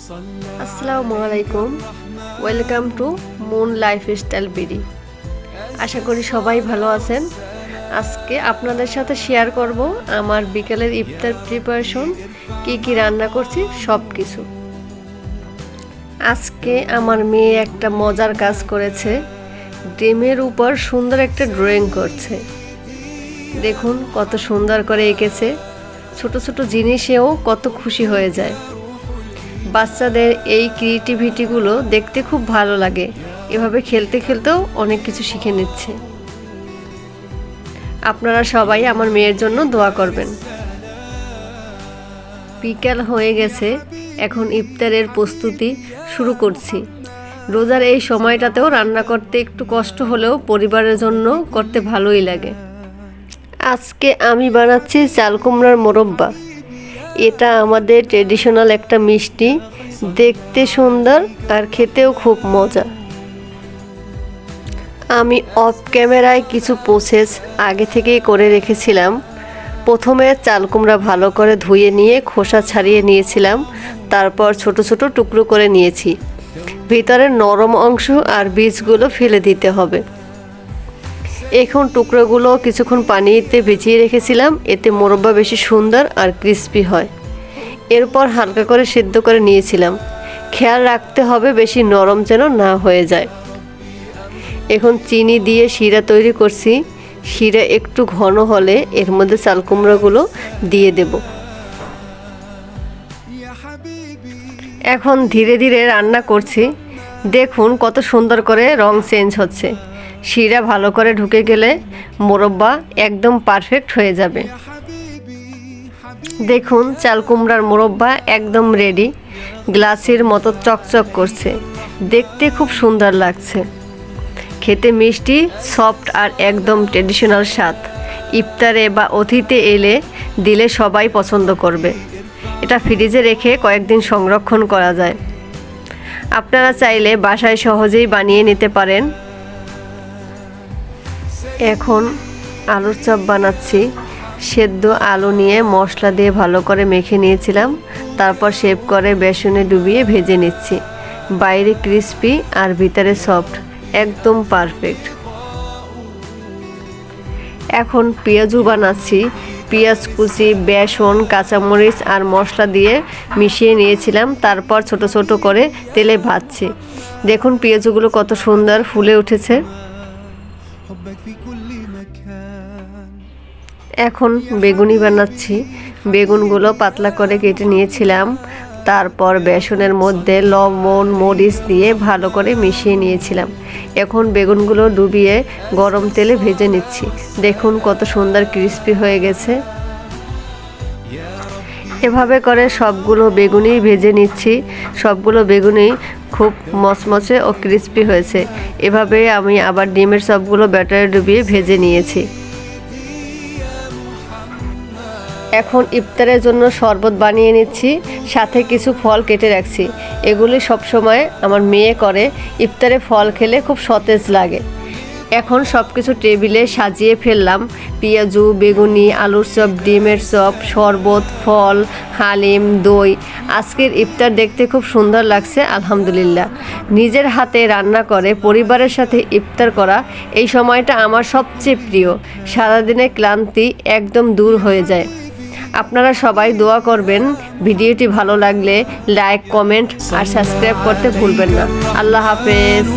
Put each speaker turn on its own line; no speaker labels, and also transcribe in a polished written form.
আসসালামু আলাইকুম, welcome to Moon Lifestyle BD. আশা করি সবাই ভালো আছেন। আজকে আপনাদের সাথে শেয়ার করব আমার বিকেলের ইফতার প্রিপারেশন, কি রান্না করছি সব কিছু। আজকে আমার মেয়ে একটা মজার কাজ করেছে, ডিমের উপর সুন্দর একটা ড্রয়িং করছে। দেখুন কত সুন্দর করে এঁকেছে, ছোট ছোট জিনিসেও কত খুশি হয়ে যায়। বাচ্চাদের এই ক্রিয়েটিভিটিগুলো দেখতে খুব ভালো লাগে, এভাবে খেলতে খেলতেও অনেক কিছু শিখে নিচ্ছে। আপনারা সবাই আমার মেয়ের জন্য দোয়া করবেন। বিকেল হয়ে গেছে, এখন ইফতারের প্রস্তুতি শুরু করছি। রোজার এই সময়টাতেও রান্না করতে একটু কষ্ট হলেও পরিবারের জন্য করতে ভালোই লাগে। আজকে আমি বানাচ্ছি চাল কুমড়ার মোরব্বা। এটা আমাদের ট্রেডিশনাল একটা মিষ্টি, দেখতে সুন্দর আর খেতেও খুব মজা। আমি অফ ক্যামেরায় কিছু প্রসেস আগে থেকেই করে রেখেছিলাম। প্রথমে চাল কুমড়া ভালো করে ধুয়ে নিয়ে খোসা ছাড়িয়ে নিয়েছিলাম, তারপর ছোট ছোট টুকরো করে নিয়েছি। ভিতরের নরম অংশ আর বীজগুলো ফেলে দিতে হবে। এখন টুকরোগুলো কিছুক্ষণ পানিতে ভিজিয়ে রেখেছিলাম, এতে মোরব্বা বেশি সুন্দর আর ক্রিস্পি হয়। এরপর হালকা করে সিদ্ধ করে নিয়েছিলাম। খেয়াল রাখতে হবে বেশি নরম যেন না হয়ে যায়। এখন চিনি দিয়ে শিরা তৈরি করছি। শিরা একটু ঘন হলে এর মধ্যে চাল কুমড়াগুলো দিয়ে দেব। এখন ধীরে ধীরে রান্না করছি। দেখুন কত সুন্দর করে রং চেঞ্জ হচ্ছে। শিরা ভালো করে ঢুকে গেলে মোরব্বা একদম পারফেক্ট হয়ে যাবে। দেখুন চাল কুমড়ার মোরব্বা একদম রেডি। গ্লাসের মতো চকচক করছে, দেখতে খুব সুন্দর লাগছে। খেতে মিষ্টি, সফট আর একদম ট্রেডিশনাল স্বাদ। ইফতারে বা অতিথিতে এলে দিলে সবাই পছন্দ করবে। এটা ফ্রিজে রেখে কয়েকদিন সংরক্ষণ করা যায়। আপনারা চাইলে বাসায় সহজেই বানিয়ে নিতে পারেন। এখন আলুর চপ বানাচ্ছি। সেদ্ধ আলু নিয়ে মশলা দিয়ে ভালো করে মেখে নিয়েছিলাম, তারপর শেপ করে বেসনে ডুবিয়ে ভেজে নিচ্ছি। বাইরে ক্রিস্পি আর ভিতরে সফট, একদম পারফেক্ট। এখন পেঁয়াজু বানাচ্ছি। পেঁয়াজ কুচি, বেসন, কাঁচামরিচ আর মশলা দিয়ে মিশিয়ে নিয়েছিলাম, তারপর ছোট ছোট করে তেলে ভাজছি। দেখুন পেঁয়াজগুলো কত সুন্দর ফুলে উঠেছে। এখন বেগুনি বানাচ্ছি। বেগুনগুলো পাতলা করে কেটে নিয়েছিলাম, তারপর বেসনের মধ্যে লবণ মরিচ দিয়ে ভালো করে মিশিয়ে নিয়েছিলাম। এখন বেগুনগুলো ডুবিয়ে গরম তেলে ভেজে নিচ্ছি। দেখুন কত সুন্দর ক্রিস্পি হয়ে গেছে। এভাবে করে সবগুলো বেগুনি ভেজে নিচ্ছি। সবগুলো বেগুনি খুব মচমচে ও ক্রিস্পি হয়েছে। এভাবে আমি আবার ডিমের সবগুলো ব্যাটারে ডুবিয়ে ভেজে নিয়েছি। এখন ইফতারের জন্য শরবত বানিয়ে নিচ্ছি, সাথে কিছু ফল কেটে রাখছি। এগুলি সবসময় আমার মেয়ে করে। ইফতারে ফল খেলে খুব সতেজ লাগে। এখন সব কিছু টেবিলে সাজিয়ে ফেললাম। পেঁয়াজু, বেগুনি, আলুর চপ, ডিমের চপ, শরবত, ফল, হালিম, দই। আজকের ইফতার দেখতে খুব সুন্দর লাগছে আলহামদুলিল্লাহ। নিজের হাতে রান্না করে পরিবারের সাথে ইফতার করা এই সময়টা আমার সবচেয়ে প্রিয়। সারাদিনের ক্লান্তি একদম দূর হয়ে যায়। আপনারা সবাই দোয়া করবেন। ভিডিওটি ভালো লাগলে লাইক, কমেন্ট আর সাবস্ক্রাইব করতে ভুলবেন না। আল্লাহ হাফেজ।